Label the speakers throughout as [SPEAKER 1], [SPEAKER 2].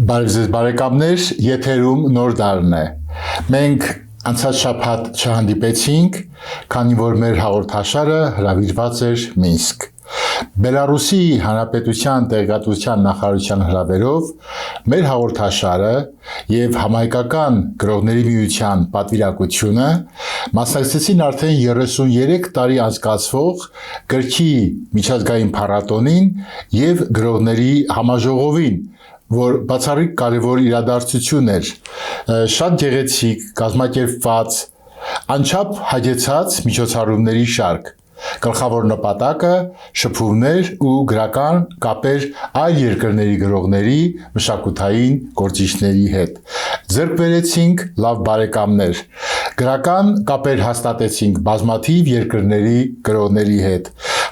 [SPEAKER 1] Բարև ձեզ բարեկամներ, եթերում նոր դարն է։ Մենք անցած շաբաթ չհանդիպեցինք, քանի որ մեր հաղորդաշարը հրավիրված էր Մինսկ։ Բելարուսի Հանրապետության տեղեկատվության նախարարության հրավերով մեր հաղորդաշարը եւ համայնքական գրողների միության պատվիրակությունը մասնակցեցին արդեն 33 տարի անցկացվող գրքի միջազգային փառատոնին եւ գրողների համաժողովին, որ բացառիկ կարևոր իրադարձություն էր, շատ գեղեցիկ, կազմակերպված, անչափ հաջեցած միջոցառումների շարք։ Գլխավոր նպատակը շփումներ ու գրական կապեր այլ երկրների գրողների, մշակութային գործիչների հետ։ Ձեռք բերեցինք լավ բարեկամներ։ Գրական կապեր հաստատեցինք բազմաթիվ երկրների գրողների հետ։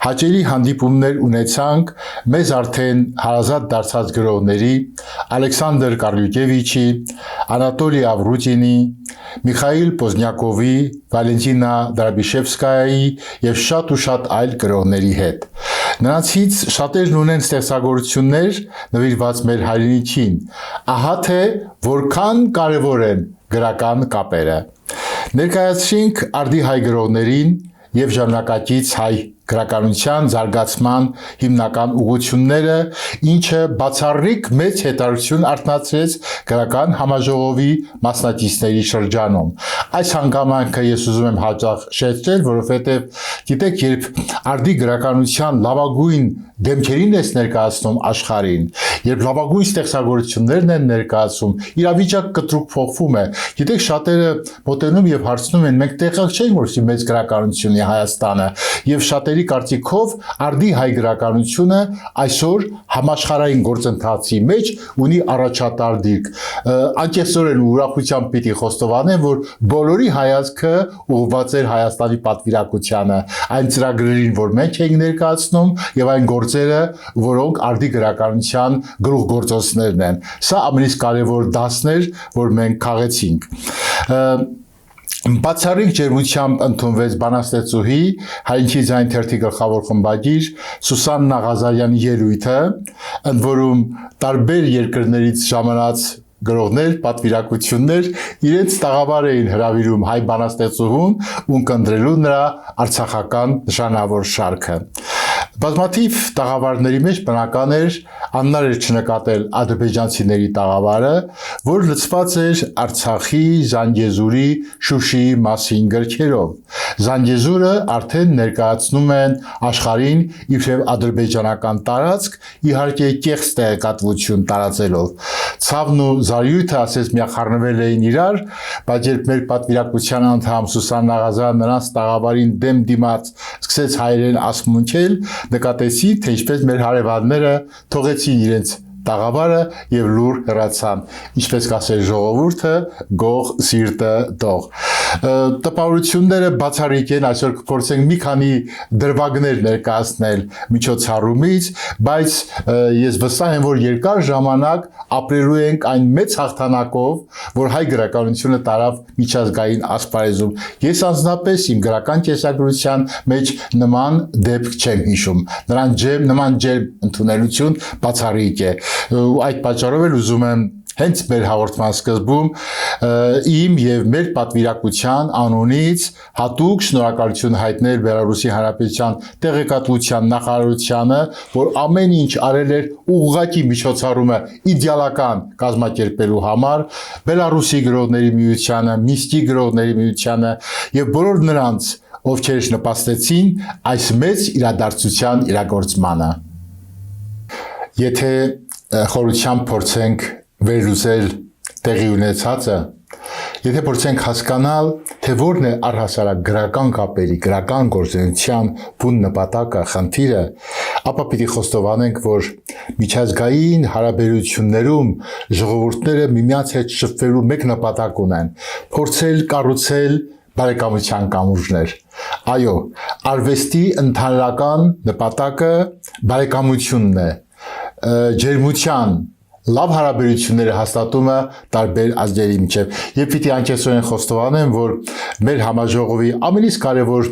[SPEAKER 1] Հաճելի հանդիպումներ ունեցանք մեզ արդեն հարազատ դարձած գրողների Ալեքսանդր Կարլյուկևիչի, Անատոլի Ավրուտինի, Միխայիլ Պոզնյակովի, Վալենտինա Դրաբիշևսկայայի եւ շատ այլ գրողների հետ։ Նրանցից շատերն ունեն ստեղծագործություններ նվիրված մեր հայրենիքին։ Ահա թե որքան կարևոր են գրական կապերը։ Ներկայացրինք արդի հայ գրողներին եւ ժամանակակից հայ գրականության զարգացման հիմնական ուղղությունները, ինչը բացառիկ մեծ հետաքրքրություն արթնացրեց գրական համաժողովի մասնակիցների շրջանում։ Այս հանգամանքը ես ուզում եմ հաճախ շեշտել, որովհետև գիտեք, երբ արդի գրականության լավագույն դեմքերին ես ներկայացնում աշխարհին, երբ լավագույն ստեղծագործություններն են ներկայացում, իրավիճակ կտրուկ փոխվում է։ Գիտեք, շատերը մոտենում եւ հարցնում են, մենք տեղյակ չենք, որ մեծ գրականություն է Հայաստանը, եւ շատերի կարծիքով արդի հայ գրականությունը այսօր համաշխարհային գործընթացի մեջ ունի առաջատար դիրք։ Անկեղծորեն ուրախությամբ պիտի խոստովանեմ, որ բոլորի հայացքը ուղղված էր Հայաստանի պատվիրակությանը, այն ծրագրերին, որ մենք ենք ներկայացնում, եւ այն գործերը, որոնք արդի գրականության գլուխգործոցներն են։ Սա ամենից կարևոր դասն էր, որ մենք քաղեցինք։ Բացառիկ ջերմությամբ ընդունվեց բանաստեղծուհի Հայրենիքի ձայն թերթի գլխավոր խմբագիր Սուսաննա Ղազարյանի ելույթը, ընդ որում տարբեր երկրներից ժամանած գրողներ, պատվիրակություններ իրենց տաղավար էին հրավիրում հայ բանաստեղծուհուն ու ընկնդրելու նրա արցախական նշանավոր շարքը։ Բազմաթիվ տաղավարների մեջ բնական էր անհնար էր չնկատել ադրբեջանցիների տաղավարը, որ լցված էր Արցախի, Զանգեզուրի, Շուշիի մասին գրքերով։ Զանգեզուրը արդեն ներկայացնում են աշխարհին իբրև ադրբեջանական տարածք, իհարկե կեղծ տեղեկատվություն տարածելով։ Ցավն ու զարյույթը ասես միախառնվել էին իրար, բայց երբ մեր պատվիրակության անդամ Սուսաննա Ղազարյանը նրանց տաղավարին դեմ դիմաց սկսեց հայերեն ասմունքել, նկատեցի, թե ինչպես մեր հարևանները թողեցին իրենց տաղավարը եւ լուր հեռացան, ինչպես կասեր ժողովուրդը, գող սիրտը դող։ Տպավորությունները բացառիկ են, այսօր կփորձենք մի քանի դրվագներ ներկայացնել միջոցառումից, բայց ես վստահ եմ, որ երկար ժամանակ ապրելու ենք այն մեծ հաղթանակով, որ հայ գրականությունը տարավ միջազգային ասպարեզում։ Ես անձնապես իմ գրական կենսագրության մեջ նման դեպք չեմ հիշում։ Նման ջերմ ընդունելություն բացառիկ է։ Ու այդ պատճառով էլ ուզում եմ հենց մեր հաղորդման սկզբում իմ եւ մեր պատվիրակության անունից հատուկ շնորհակալություն հայտնել Բելարուսի Հանրապետության տեղեկատվության նախարարությանը, որ ամեն ինչ արել էր ուղղակի միջոցառումը իդեալական կազմակերպելու համար, Բելարուսի գրողների միությանը, Մինսկի գրողների միությանը եւ բոլոր նրանց, ովքեր նպաստեցին այս մեծ իրադարձության իրագործմանը։ Եթե խորությամբ փորձենք վերլուծել տեղի ունեցածը, եթե փորձենք հասկանալ, թե որն է առհասարակ գրական կապերի, գրական գործունեության բուն նպատակը, խնդիրը, ապա պիտի խոստովանենք, որ միջազգային հարաբերություններում ժողովուրդները միմյանց հետ շփվելու մեկ նպատակ ունեն՝ փորձել կառուցել բարեկամության կամուրջներ։ Այո, արվեստի ընդհանրական նպատակը բարեկամությունն է, ջերմության, լավ հարաբերությունները հաստատումը տարբեր ազգերի միջև։ Եվ պիտի անկեղծորեն խոստովանեմ, որ մեր համաժողովի ամենից կարևոր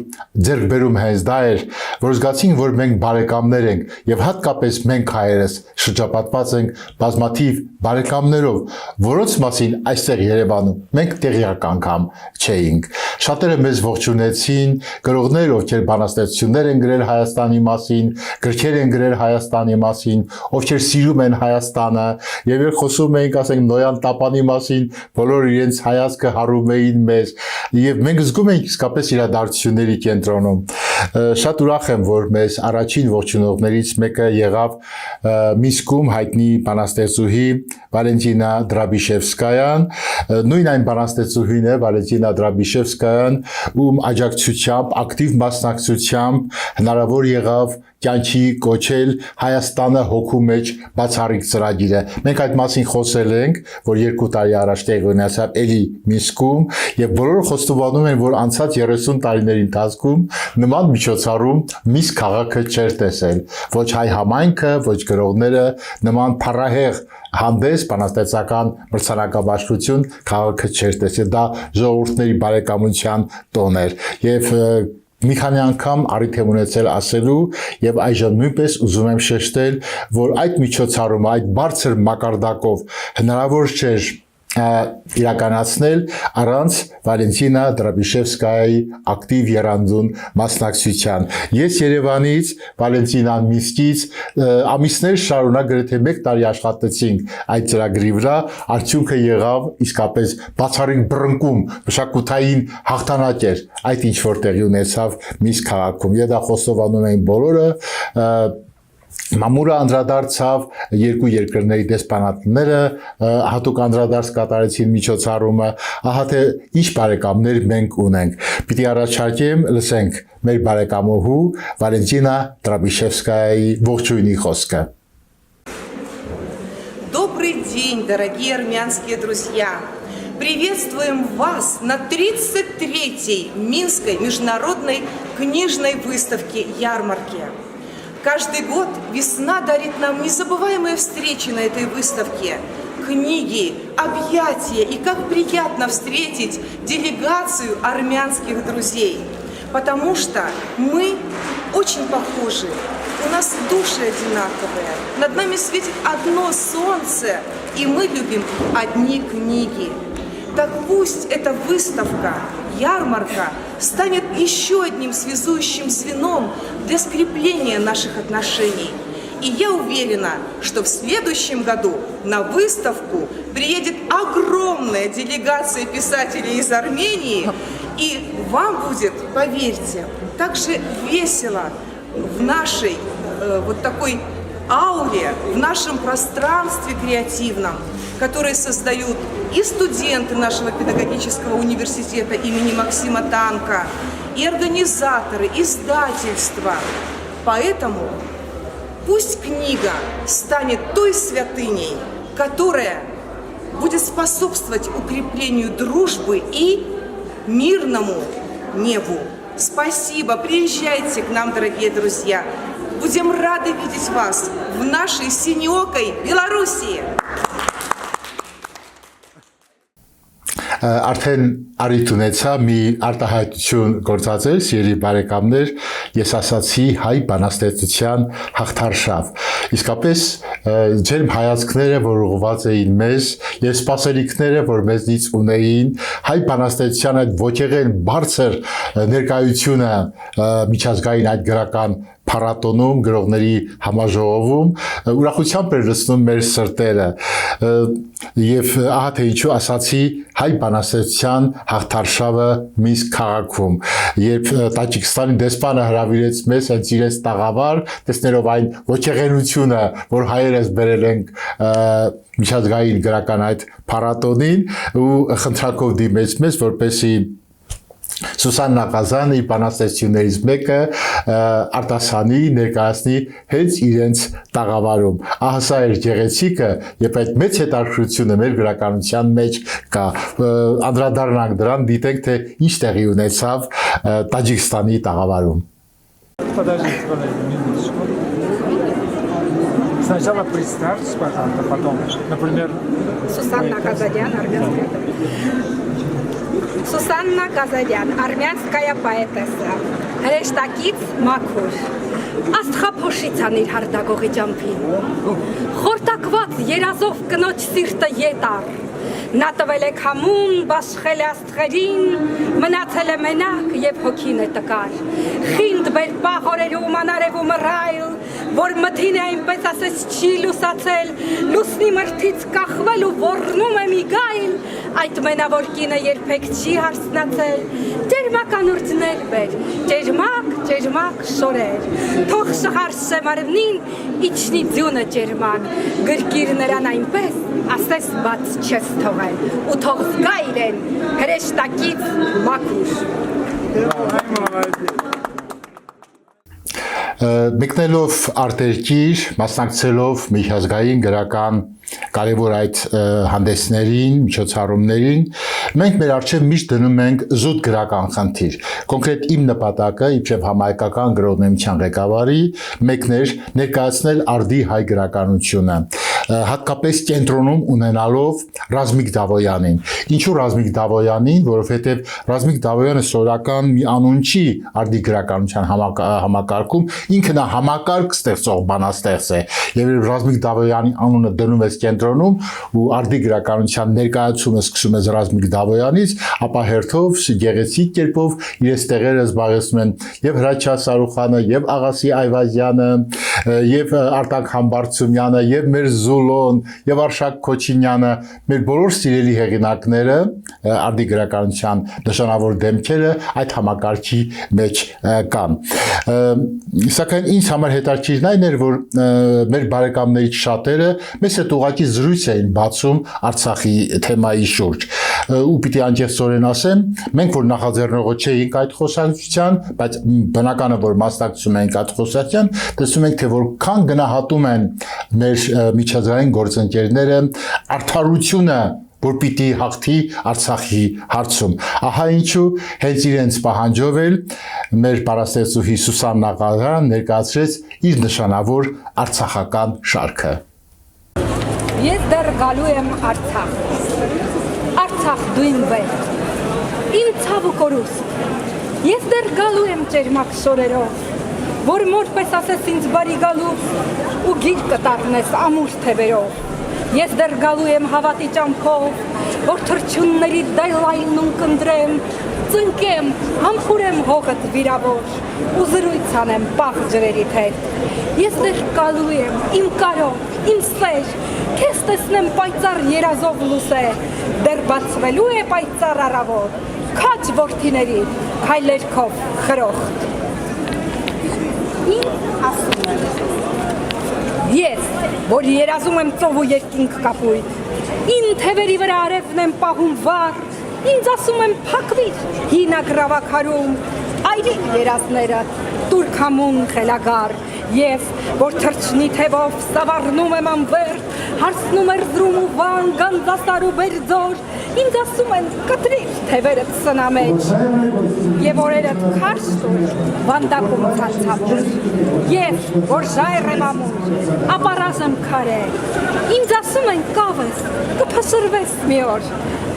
[SPEAKER 1] ձեռքբերումը հենց դա էր, որ զգացինք, որ մենք բարեկամներ ենք եւ հատկապես մենք հայերս շրջապատված ենք բազմաթիվ բարեկամներով, որոնց մասին այստեղ Երևանում մենք տեղյակ անգամ չէինք։ Շատերը մեզ ողջունեցին, գրողներ, ովքեր բանաստեղծություններ են գրել Հայաստանի մասին, գրքեր են գրել Հայաստանի մասին, ովքեր սիրում են Հայաստանը, եւ երբ խոսում էինք, ասենք Նոյան Տապանի մասին, բոլորը իրենց հայացքը հառում էին մեզ, եւ մենք զգում էինք իսկապես իրադարձությունների կենտրոնում։ Շատ ուրախ եմ, որ մեզ առաջին ողջունողներից մեկը եղավ Միսկում հայտնի բանաստեղծուհի Վալենտինա Դրաբիշևսկայան, նույն այն բանաստեղծուհին է Վալենտինա Դրաբիշևսկայան, ում աջակցությամբ, ակտիվ մասնակցությամբ հնարավոր եղավ կյանքի կոչել Հայաստանը հոգու մեջ բացառիկ ծրագիրը։ Մենք այդ մասին խոսել ենք, որ 2 տարի առաջ տեղի ունեցավ էլի Միսկում, եւ բոլորը խոստովանում են, որ անցած 30 տարիների ընթացքում նման միջոցառում Միսկ քաղաքը չէր տեսել։ Ոչ հայ համայնքը, ոչ գրողները նման փառահեղ հանդես բանաստեղծական մրցանակաբաշխություն քաղաքը չէր տեսել։ Դա ժողովուրդների բարեկամության տոն էր եւ մի քանի անգամ առիթ եմ ունեցել ասելու եւ այժմ նույնպես ուզում եմ շեշտել, որ այդ միջոցառումը, այդ բարձր մակարդակով հնարավոր չէր իրականացնել առանց Վալենտինա Դրաբիշևսկայի ակտիվ եռանդուն մասնակցության։ Ես Երևանից, Վալենտինան Միսկից ամիսներ շարունակ գրեթե 1 տարի աշխատեցինք այդ ծրագրի վրա, արդյունքը եղավ իսկապես բացառիկ բռնկում, մշակութային հաղթանակ էր այդ ինչ որ տեղի ունեցավ Միսկ քաղաքում։ Եվ դա խոստովանում էին բոլորը։ Մամուրը անդրադարձավ, 2 երկրների դեսպանատները հատուկ անդրադարձ կատարեցին միջոցառումը, ահա թե ինչ բարեկամներ մենք ունենք։ Պիտի առաջարկեմ լսենք մեր բարեկամուհու Վալենտինա Դրաբիշևսկայի ողջույնի խոսքը։
[SPEAKER 2] Добрый день, дорогие армянские друзья! Приветствуем вас на 33-й Минской международной книжной выставке «Ярмарке». Каждый год весна дарит нам незабываемые встречи на этой выставке, книги, объятия, и как приятно встретить делегацию армянских друзей, потому что мы очень похожи, у нас души одинаковые, над нами светит одно солнце, и мы любим одни книги. Так пусть эта выставка, ярмарка, станет еще одним связующим звеном для скрепления наших отношений. И я уверена, что в следующем году на выставку приедет огромная делегация писателей из Армении, и вам будет, поверьте, так же весело в нашей вот такой ауре, в нашем пространстве креативном, которые создают и студенты нашего педагогического университета имени Максима Танка, и организаторы, издательства. Поэтому пусть книга станет той святыней, которая будет способствовать укреплению дружбы и мирному небу. Спасибо, приезжайте к нам, дорогие друзья. Будем рады видеть вас в нашей синеокой Белоруссии.
[SPEAKER 1] Արդեն առիթ ունեցա մի արտահայտություն գործածել, սիրելի բարեկամներ, ես ասացի հայ բանաստեղծության հաղթարշավ։ Իսկապես ջերմ հայացքները, որ ուղղված էին մեզ, եւ սպասելիքները, որ մեզնից ունեին, հայ բանաստեղծության այդ ոգեղեն բարձր ներկայությունը միջազգային այդ գրական փառատոնում, գրողների համաժողովում ուրախությամբ էր լցնում մեր սրտերը եւ ահա թե ինչու ասացի հայ բանաստեղծության հաղթարշավը Միսկ քաղաքում, երբ Տաջիկստանի դեսպանը հրավիրեց մեզ հենց իրենց տաղավար, տեսնելով այն ոգեղենությունը, որ հայերս բերել ենք միջազգային գրական այդ փառատոնին ու խնդրակով դիմեց մեզ, որպեսզի Սուսան Նաղազյանը իր բանաստեղծություններից մեկը արտասանի ներկայացնի հենց իրենց տաղավարում։ Ահա սա էր գեղեցիկը, եւ այդ մեծ հետաքրքրությունը մեր գրականության մեջ կա։ Անդրադառնանք դրան, դիտենք թե ինչ տեղի ունեցավ Տաջիկստանի տաղավարում։
[SPEAKER 3] Сначала представьтесь, пожалуйста, потом, например...
[SPEAKER 4] Сусанна Казарян, армянская. Սուսաննա Կազարյան, արմյանսկայա պայետեսը, հրեշտակից մաքուր, աստղափոշիցան իր հարտագողի ճամփին, խորտակված երազով կնոջ սիրտը ետար, նա տվել է քամուն, բաշխել է աստղերին, մնացել է մենակ և հոգին է տկար, խինդ բեր պաղորերում, անարևում ռայլ, որ մթին է այնպես ասես չի լուսացել, լուսնի մրթից կախվել ու ոռնում է մի գայլ, այդ մենավոր կինը երբեք չի հարսնացել, ջերմականուրջներ բեր, ջերմակ շորեր, թող շղարս շեմարվնին, իչնի ձյունը ջերման, գրկիր նրան այնպես, ասես բաց չես թողել, ու թող զգա իրեն հրեշտակից մաքուր։
[SPEAKER 1] Մեկնելով արտերկիր, մասնակցելով միջազգային գրական կարևոր այդ հանդեսներին, միջոցառումներին, մենք մեր առջև միշտ դնում ենք զուտ գրական խնդիր։ Կոնկրետ իմ նպատակը, իբրև համահայկական գրողնեության ղեկավարի, մեկն էր ներկայացնել արդի հայ գրականությունը, հատկապես կենտրոնում ունենալով Ռազմիկ Դավոյանին։ Ինչու Ռազմիկ Դավոյանին, որովհետև Ռազմիկ Դավոյանը սովորական մի անուն չի արդի գրականության համակարգում, ինքն է համակարգ ստեղծող բանաստեղծ է, եւ Ռազմիկ Դավոյանի անունը դնում ես կենտրոնում ու արդի գրականության ներկայացումը սկսում ես Ռազմիկ Դավոյանից, ապա հերթով գեղեցիկ կերպով իրենց տեղերը զբաղեցնում են եւ Հրաչյա Սարուխանը, եւ Աղասի Այվազյանը, եւ Արտակ Համբարձումյանը, եւ մեր Զուլոն, եւ Արշակ Քոչինյանը, մեր բոլոր սիրելի հեղինակները, արդի գրականության նշանավոր դեմքերը այդ համակարգի մեջ կան։ Սակայն ինձ համար հետաքրքիրն այն էր, որ մեր բարեկամներից շատերը մեզ հետ ուղղակի զրույց էին բացում Արցախի թեմայի շուրջ։ Ու պիտի անկեղծորեն ասեմ, մենք որ նախաձեռնողը չէինք այդ խոսակցության, բայց բնական է, որ մասնակցում ենք այդ խոսակցության, տեսնում ենք, թե որքան գնահատում են մեր միջազգային գործընկերները արդարությունը, որ պիտի հաղթի Արցախի հարցում։ Ահա ինչու հենց իրենց պահանջով էլ մեր պարաստեղծուհի Սուսաննա Կազարյան ներկայացրեց իր նշանավոր արցախական շարքը։
[SPEAKER 4] Ես դեռ գալու եմ Արցախ, Արցախ դու իմ վեր, իմ ցավ ու կորուստ, ես դեռ գալու եմ ջերմակ շորերով, որ մորպես ասես ինձ բարի գալու ու գիր կտառնես ամուր թևերով, ես դեռ գալու եմ հավատի ճամփով, որ թրջունների դայլայնում կնդրեմ, ծնկեմ, համբուրեմ հողդ վիրավոր, ու զրույց անեմ պաղ ջրերիդ հետ, ես դեռ գալու եմ, իմ կարով, իմ սեր, քեզ տեսնեմ պայծառ երազով լուսե, դեռ բացվելու է պայծառ առավոտ, քաչ որդիների, քայլերքով խրոխտ։ Ինձ ասում եմ, ես, որ երազում եմ ծով ու երկինք կապույտ, իմ թևերի վրա արևն եմ պահում վառ, ինձ ասում եմ փակվիր հինագրավակարում, այրիկ երազները, տուր քամուն խելագար, ես, որ թրջնի թևով սավառնում եմ անվերջ, հարսնում էր զրում ու վան, գանձասար ու բերձոր, ինձ ասում են կտրիր թևերդ սնամեջ, և օրերդ քարշ տուր, վանդակում ցանցավոր, ես, որ ժայռ եմ ամուր, ապարաժ եմ քարե, ինձ ասում են կավես, կփշրվես մի օր,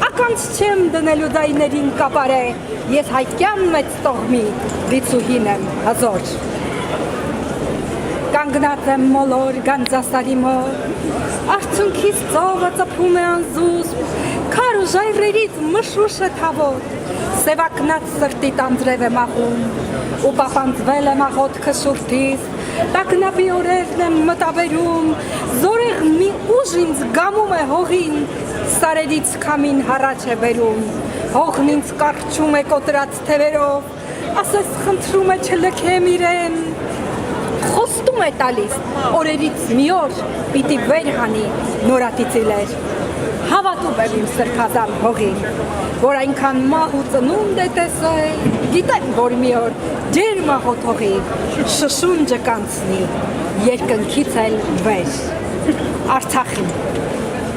[SPEAKER 4] ականց չեմ դնելու ձայներին կապարե, ես հայկյան մեծ տողմի դիցուհին եմ հզոր։ Կանգնած եմ մոլոր գանձասարի մոտ, արցունքից ծովը ծփում է անզուսպ, քար ու ժայռերից մշուշ է թավոտ, սևակնած սրտիտ անձրև եմ աղում, ու պապանձվել եմ աղոտքը շուրթից, տագնապի օրերն եմ մտաբերում, զորեղ մի ուժ ինձ գամում է հողին, սարերից քամին հառաչ է բերում, հողն ինձ կարճում է կոտրած թևերով, ասես խնդրում է չլքեմ իրեն, խոստում է տալիս, օրերից մի օր պիտի վեր հանի նորատիցիլեր, հավատում եմ իմ սրբազան հողին, որ այնքան մահ ու ծնունդ է տեսել, գիտեմ, որ մի օր ջերմահոտ հողի շշունջը կանցնի, երկնքից էլ վեր, Արցախին,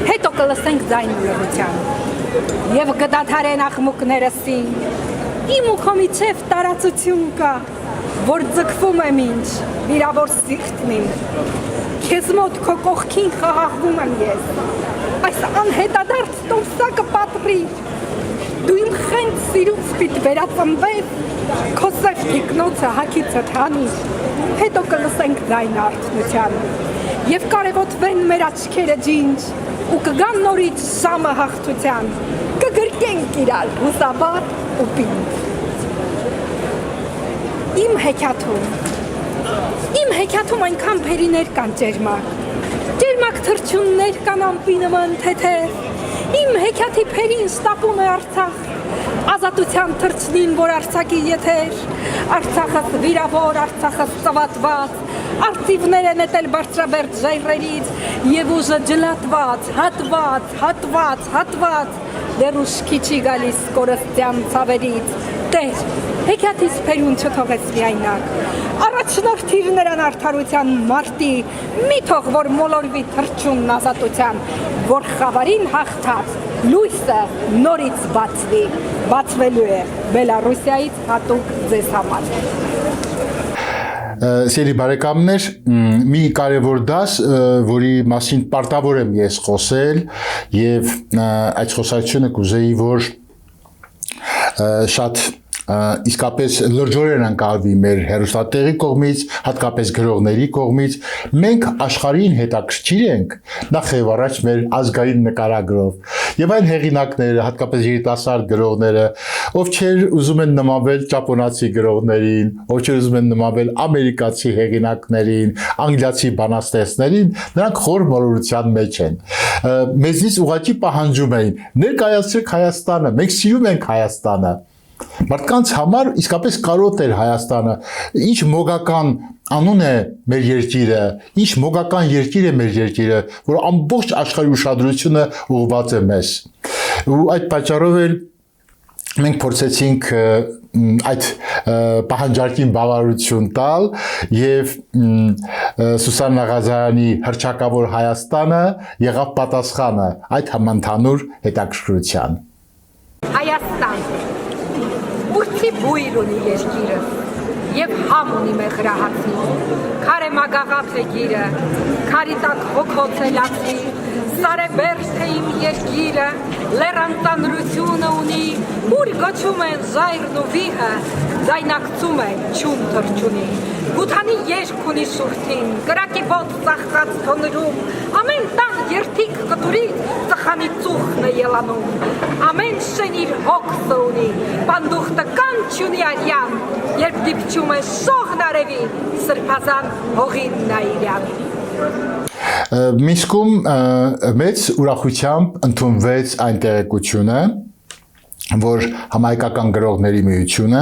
[SPEAKER 4] հետո կլսենք ձայն ու լռության, և կդադարեն աղմուկները սին, իմ ու քո միջև տարածություն կա, որ ձգվում եմ ինձ, վիրավոր սիրտն իմ, քեզ մոտ քո կողքին խաղաղվում եմ ես։ Այս անհետադարձ տոմսակը պատրիր։ Դու իմ խենթ սիրուց պիտ վերածնվես, քո սև թիկնոցը հագիցդ հանիր, հետո կլսենք ձայն արթնության, և կարևոտվեն մեր աչքերը ջինջ, ու կգան նորից ժամը հաղթության, կգրկենք իրար հուսաբար ու պինդ։ Իմ հեքիաթում այնքան փերիներ կան ջերմակ թռչուններ կան ամպի նման թեթև, իմ հեքիաթի փերին շտապում է Արցախ, ազատության թռչնին, որ Արցախի եթեր, Արցախս վիրավոր, Արցախս ծվատված, արծիվներ է նետել բարձրաբերդ ժայռերից և ուժը ջլատված, հատված, դեռ ուշքի չի գալիս կորստյան ցավերից, Տեր, հեքիաթիս փերուն չթողեց միայնակ, առաջնորդիր նրան արդարության մարտի, մի թող որ մոլորվի թռչունն ազատության, որ խավարին հաղթած լույսը նորից բացվի, բացվելու է Բելառուսիայից հատուկ ձեզ համար։
[SPEAKER 1] Սիրելի բարեկամներ, մի կարևոր դաս, որի մասին պարտավոր եմ ես խոսել, եւ այդ խոսակցությունը կուզեի, որ շատ իսկապես լրջորեն անցալվի մեր հերոստատեղի կողմից, հատկապես գրողների կողմից, մենք աշխարհին հետաքրքիր ենք նախ եւ առաջ մեր ազգային նկարագրով եւ այն հեղինակները, հատկապես երիտասարդ գրողները, ովքեր ուզում են նմանվել ճապոնացի գրողներին, ովքեր ուզում են նմանվել ամերիկացի հեղինակներին, անգլիացի բանաստեղծներին, նրանք խոր մոլորության մեջ են։ Մեզնից ուղղակի պահանջում էին ներկայացրեք Հայաստանը, մենք սիրում ենք Հայաստանը։ Մարդկանց համար իսկապես կարոտ էր Հայաստանը, ինչ մոգական անուն է մեր երկիրը, ինչ մոգական երկիր է մեր երկիրը, որ ամբողջ աշխարհի ուշադրությունը ուղղված է մեզ։ Ու այդ պատճառով էլ մենք փորձեցինք այդ պահանջարկին բավարարություն տալ եւ Սուսան Նաղազարյանի հռչակավոր Հայաստանը եղավ պատասխանը այդ համընդհանուր հետաքրքրության։
[SPEAKER 4] Հայաստան Ուրցի բույր ունի երկիրը, և համ ունի մեղրահացի, քար է մագաղափ է գիրը, քարի տակ հոգոց է լացի, սարեբերդ է իմ երկիրը, լեռան ծանրությունը ունի, ուր գոչում են ժայռն ու վիհը, ձայնակցում է չում թռչունի, գութանի երկ ունի շուրթին, կրակի ոտ ծախած թոներում, ամեն տան երթիկ կտուրից ծխանի ծուխն է ելանում, ամեն շեն իր հոգսը ունի, պանդուխտը կան չունի արյան, երբ դիպչում է շողն արևի, սրբազան հողինն է իրյան։
[SPEAKER 1] Միսկում մեծ ուրախությամբ ընդունվեց այն տեղեկությունը, որ Համահայկական գրողների միությունը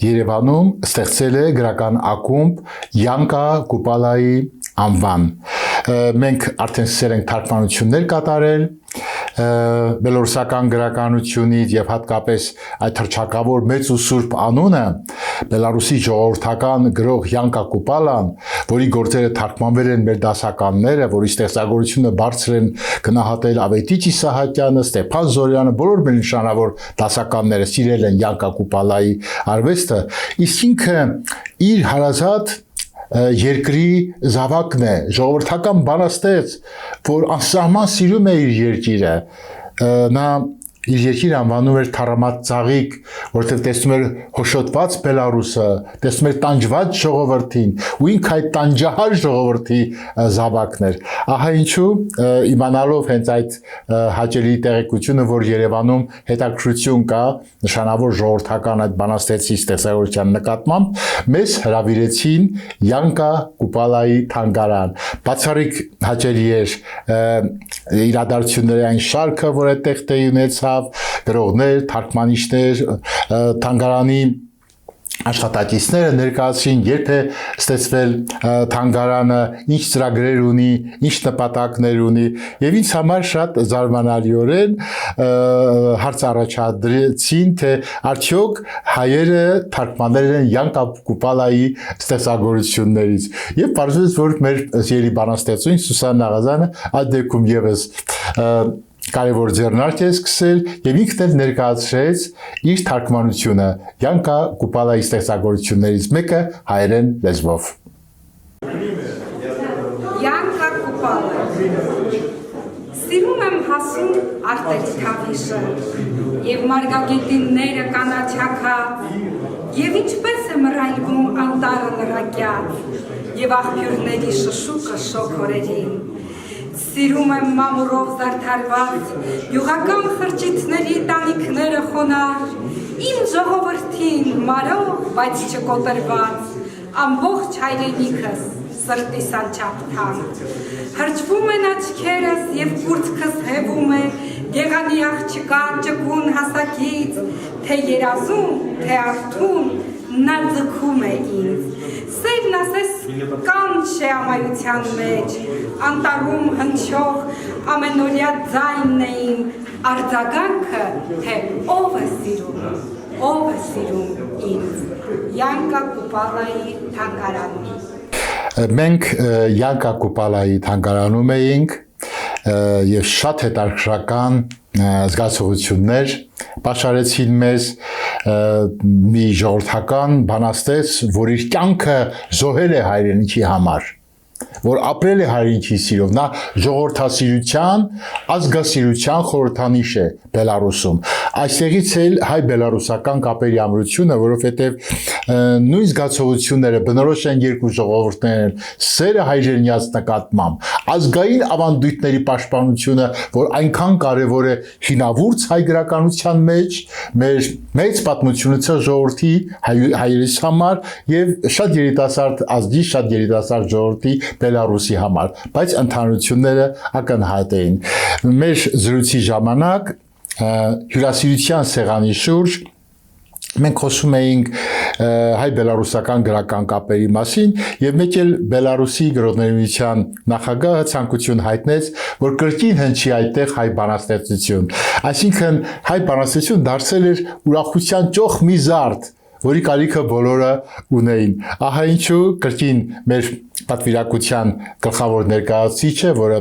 [SPEAKER 1] Երևանում ստեղծել է գրական ակումբ Յանկա Կուպալայի անվան։ Մենք արդեն սկսել ենք թարգմանություններ կատարել բելոռուսական գրականությունից եւ հատկապես այդ հռչակավոր մեծ ու սուրբ անունը Բելարուսի ժողովրդական գրող Յանկա Կուպալան, որի գործերը թարգմանվել են մեր դասականները, որի ստեղծագործությունը բարձր են գնահատել Ավետիչ Իսահակյանը, Ստեփան Զորյանը, բոլոր մեր նշանավոր դասականները սիրել են Յանկա Կուպալայի արվեստը, իսկ ինքը իր հարազատ երկրի զավակն է, ժողովրդական բանաստեղծ, որ անսահման սիրում է իր երկիրը, նա իր երկիրը անվանում էր Թառամատ ծաղիկ, որտեղ տեսնում էր հոշոտված Բելարուսը, տեսնում էր տանջված ժողովրդին, ու ինքը այդ տանջահար ժողովրդի զավակն էր։ Ահա ինչու իմանալով հենց այդ հաճելի տեղեկությունը, որ Երևանում հետաքրքրություն կա նշանավոր ժողովրդական այդ բանաստեղծի ստեղծագործության նկատմամբ, մեզ հրավիրեցին Յանկա Կուպալայի թանգարան։ Բացառիկ հաճելի էր իրադարձությունների այն շարքը, որ այդտեղ տեղի ունեցավ, գրողներ, թարգմանիչներ, թանգարանի աշխատակիցները ներկայացրին, երբ է ստեղծվել թանգարանը, ինչ ծրագրեր ունի, ինչ նպատակներ ունի, եւ ինձ համար շատ զարմանալիորեն հարց առաջադրեցին, թե արդյոք հայերը թարգմանել են Յանկա Կուպալայի ստեղծագործություններից։ Եվ պարզվեց, որ մեր սիրելի բանաստեղծուհին Սուսան Նաղազարյանը այդ դեպքում եւս կարևոր ձեռնարկ է սկսել եւ ինքն էլ ներկայացրեց իր թարգմանությունը Յանկա Կուպալայի ստեղծագործություններից մեկը հայերեն լեզվով։
[SPEAKER 2] Янка
[SPEAKER 4] հասուն արտերի թավիշը, և մարգագետինները կանաչակած, և ինչպես է մռայլվում անտարը լրակյաց, և աղբյուրների շշուկը շոքորերին, սիրում եմ մամուրով զարդարված, յուղական խրճիթների տանիքները խոնար, իմ ժողովրդին մարող, բայց չկոտրված, ամբողջ հայրենիքս սրտի սանչապթան, հրճվում են աչքերս և կուրծքս հևում է, գեղանի աղջկա ճկուն հասակից, թե երազում, թե արթուն, նա ձգում է ինձ, սերն ասես կանչ է ամայության մեջ, անտարում հնչող ամենօրյա ձայնն է իմ, արձագանքը, թե ով է սիրում ինձ, Յանկա Կուպալայի թանգարանում։
[SPEAKER 1] Մենք Յանկա Կուպալայի թանգարանում էինք և շատ հետաքրքրական զգացողություններ պաշարեցին մեզ մի ժողովրդական բանաստեղծ, որ իր կյանքը զոհել է հայրենիքի համար, որ ապրել է հայրենիքի սիրով, նա ժողովրդասիրության, ազգասիրության խորհրդանիշ է Բելարուսում։ Այստեղից էլ հայ-բելարուսական կապերի ամրությունը, որովհետև նույն զգացողությունները բնորոշ են երկու ժողովուրդներն, սերը հայրենիաց նկատմամբ, ազգային ավանդույթների պաշտպանությունը, որ այնքան կարևոր է հինավուրց հայ գրականության մեջ, մեր մեծ պատմությունից ժողովրդի հայերիս համար եւ շատ երիտասարդ ազգի, շատ երիտասարդ ժողովրդի Բելարուսի համար, բայց ընդհանրությունները ակնհայտ էին։ Մեր զրույցի ժամանակ հյուրասիրության սեղանի շուրջ մենք խոսում էինք հայ-բելարուսական գրական կապերի մասին եւ մեկ էլ Բելարուսի գրողների միության նախագահը ցանկություն հայտնեց, որ կրկին հնչի այդտեղ հայ բանաստեղծություն։ Այսինքն հայ բանաստեղծություն դարձել էր ուրախության ճոխ մի զարդ, որի կարիքը բոլորը ունեին։ Ահա ինչու կրկին մեր պատվիրակության գլխավոր ներկայացուցիչը, որը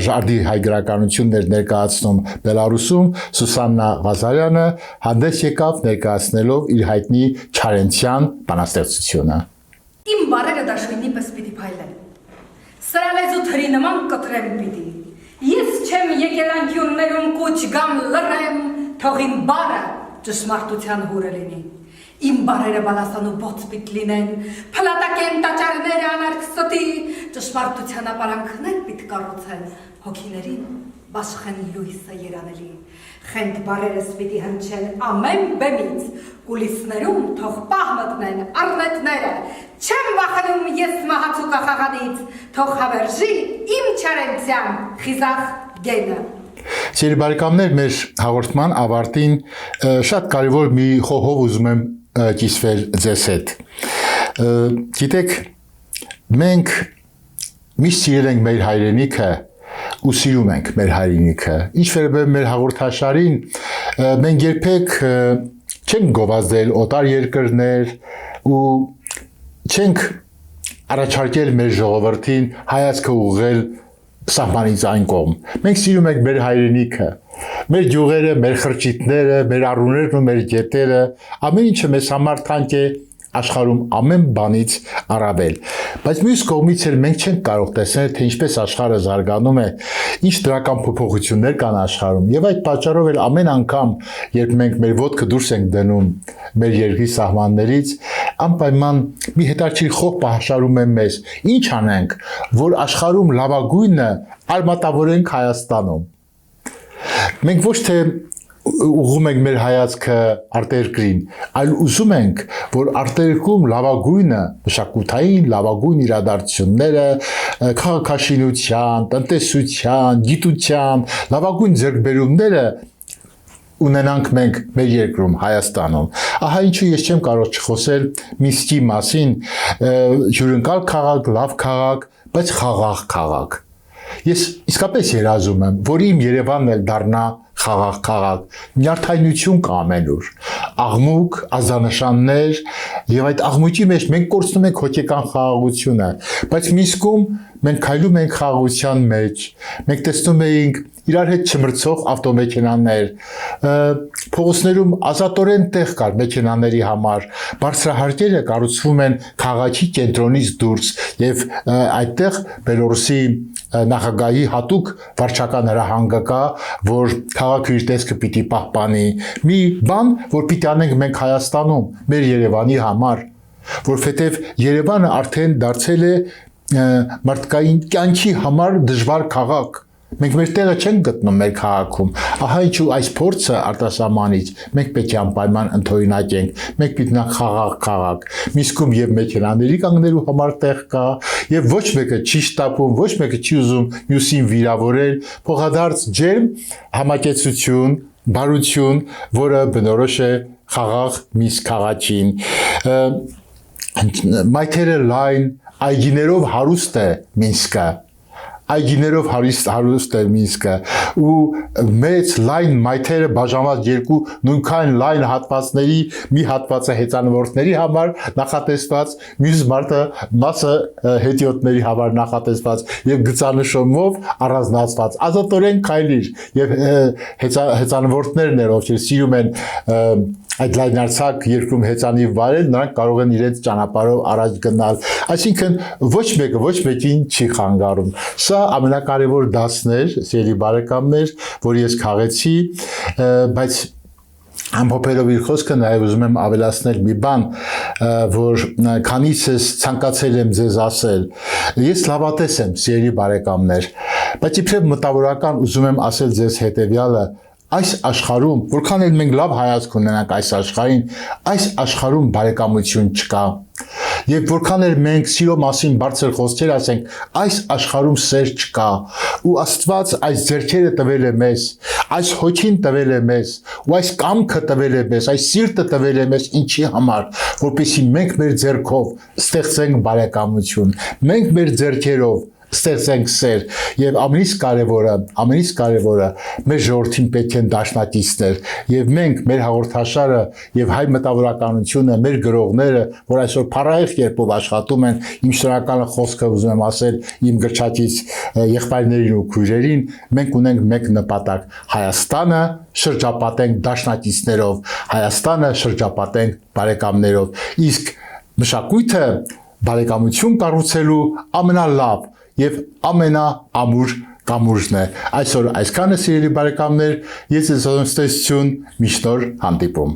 [SPEAKER 1] ժարդի հայ գրականություններ ներկայացնում Բելարուսում, Սուսաննա Ղազարյանը հանդես եկավ ներկայացնելով իր հայտնի Չարենցյան բանաստեղծությունը։
[SPEAKER 4] Իմ բարերը դաշույնի պես պիտի փայլեն, սրալեզու թրի նման կտրեմ պիտի, ես չեմ եկել անկյուններում կուչ գամ լռեմ, թող իմ բարը ճշմարտության հուրը լինի, իմ բարերը բալասանու բոց պիտ լինեն, փլատակեն տաճարները անարգսոտի, ճշմարտության ապարանքներ պիտ կառուցեն, հոգիներին բաշխեն լույսը երանելի, խենդ բարերս պիտի հնչեն ամեն բեմից, կուլիսներում թող պահ մտնեն առնետները, չեմ վախենում ես մահացու կախաղանից, թող հավերժի իմ Չարենցյան խիզախ գենը։
[SPEAKER 1] Սիրելի բարեկամներ, մեր հաղորդման ավարտին շատ կարևոր մի խոհով ուզում եմ կիսվել ձեզ հետ։ Գիտեք, մենք միշտ սիրել ենք մեր հայրենիքը ու սիրում ենք մեր հայրենիքը։ Ինչ վերաբերում մեր հաղորդաշարին, մենք երբեք չենք գովազդել օտար երկրներ ու չենք առաջարկել մեր ժողովրդին հայացքը ուղղել սահմանից այն կողմ։ Մենք սիրում ենք մեր հայրենիքը, մեր գյուղերը, մեր խրճիթները, մեր առուներն ու մեր գետերը, ամեն ինչը մեզ համար թանկ է աշխարհում ամեն բանից առավել։ Բայց մյուս կողմից էլ մենք չենք կարող տեսնել, թե ինչպես աշխարհը զարգանում է, ինչ դրական փոփոխություններ կան աշխարհում, եւ այդ պատճառով էլ ամեն անգամ, երբ մենք մեր ոտքը դուրս ենք դնում մեր երկրի սահմաններից, անպայման մի հետաքրքիր խոհ պահաշարում է մեզ. ինչ անենք, որ աշխարհում լավագույնը արմատավորենք Հայաստանում։ Մենք ոչ թե ուղղում ենք մեր հայացքը արտերկրին, այլ ուզում ենք, որ արտերկրում լավագույնը, մշակութային լավագույն իրադարձությունները, քաղաքաշինության, տնտեսության, գիտության, լավագույն ձեռքբերումները ունենանք մենք մեր երկրում Հայաստանում։ Ահա ինչու ես չեմ կարող չխոսել Մինսկի մասին, հյուրընկալ քաղաք, լավ քաղաք, բայց խաղաղ քաղաք։ Ես իսկապես երազում եմ, որ իմ Երևանն էլ դառնա խաղաղ քաղաք, նյարդայնություն կա ամենուր, աղմուկ, ազդանշաններ, եւ այդ աղմուկի մեջ մենք կորցնում ենք հոգեկան խաղաղությունը, բայց Մինսկում մենք քայլում ենք խաղաղության մեջ, մենք տեսնում էինք իրար հետ չմրցող ավտոմեքենաներ, փողոցներում ազատորեն տեղ կար մեքենաների համար, բարձրահարկերը կառուցվում են քաղաքի կենտրոնից դուրս եւ այդտեղ Բելորուսի նախագահի հատուկ վարչական հրահանգը կա, որ քաղաքը իր տեսքը պիտի պահպանի, մի բան, որ պիտի անենք մենք Հայաստանում, մեր Երևանի համար, որովհետեւ Երևանը արդեն դարձել է մարդկային կյանքի համար դժվար քաղաք։ Մենք մեր տեղը չենք գտնում մեր քաղաքում։ Ահա ինչու այս փորձը արտասահմանից մենք պետք է անպայման ընդօրինակենք։ Մենք պիտի նա խաղաղ քաղաք։ Միսկում եւ մեքենաների կանգնելու համար տեղ կա, եւ ոչ մեկը չի շտապում, ոչ մեկը չի ուզում մյուսին վիրավորել, փոխադարձ ջերմ համակեցություն, բարություն, որը բնորոշ է խաղաղ Միսկ քաղաքին։ Մայթերը լայն, այգիներով հարուստ է Մինսկը։ Այգիներով հարուստ է Մինսկը ու մեծ լայն մայթերը բաժանված երկու նույնքան լայն հատվածների մի հատվածը հեծանվորդների համար նախատեսված, մյուս մասը հետիոտների համար նախատեսված եւ գծանշումով առանձնացված ազատորեն քայլիր եւ հեծանվորդներն են ովքեր սիրում են այդ լայնարձակ երկրում հեծանիվ վարել, նրանք կարող են իրենց ճանապարհով առաջ գնալ, այսինքն ոչ մեկը ոչ մեկին չի խանգարում։ Սա ամենակարևոր դասն էր, սիրելի բարեկամներ, որ ես քաղեցի, բայց ամփոփելով իր խոսքը նաև ուզում եմ ավելացնել մի բան, որ քանիցս ցանկացել եմ ձեզ ասել։ Ես լավատես եմ, սիրելի բարեկամներ, բայց իբրև մտավորական ուզում եմ ասել ձեզ հետևյալը. այս աշխարհում, որքան էլ մենք լավ հայացք ունենանք այս աշխարհին, այս աշխարհում բարեկամություն չկա։ Եվ որքան էլ մենք սիրո մասին բարձր խոսքեր ասենք, այս աշխարհում սեր չկա։ Ու Աստված այս ձեռքերը տվել է մեզ, այս հոգին տվել է մեզ, ու այս կամքը տվել է մեզ, այս սիրտը տվել է մեզ ինչի համար, որպեսզի մենք մեր ձեռքով ստեղծենք բարեկամություն, մենք մեր ձեռքերով ստեղծենք սեր եւ ամենից կարևորը մեր ժողովրդին պետք են դաշնակիցներ եւ մենք մեր հաղորդաշարը եւ հայ մտավորականությունը մեր գրողները որ այսօր փառահեղ կերպով աշխատում են իմ շնորհակալ խոսքը ուզում եմ ասել իմ գրչակից եղբայրներին ու քույրերին մենք ունենք մեկ նպատակ Հայաստանը շրջապատենք դաշնակիցներով Հայաստանը շրջապատենք բարեկամներով իսկ մշակույթը բարեկամություն կառուցելու ամենալավ եւ ամենաամուր կամուրջն է։ Այսօր այսքանը սիրելի բարեկամներ, ես ձեզ ողջունում եմ, միշտ նոր հանդիպում։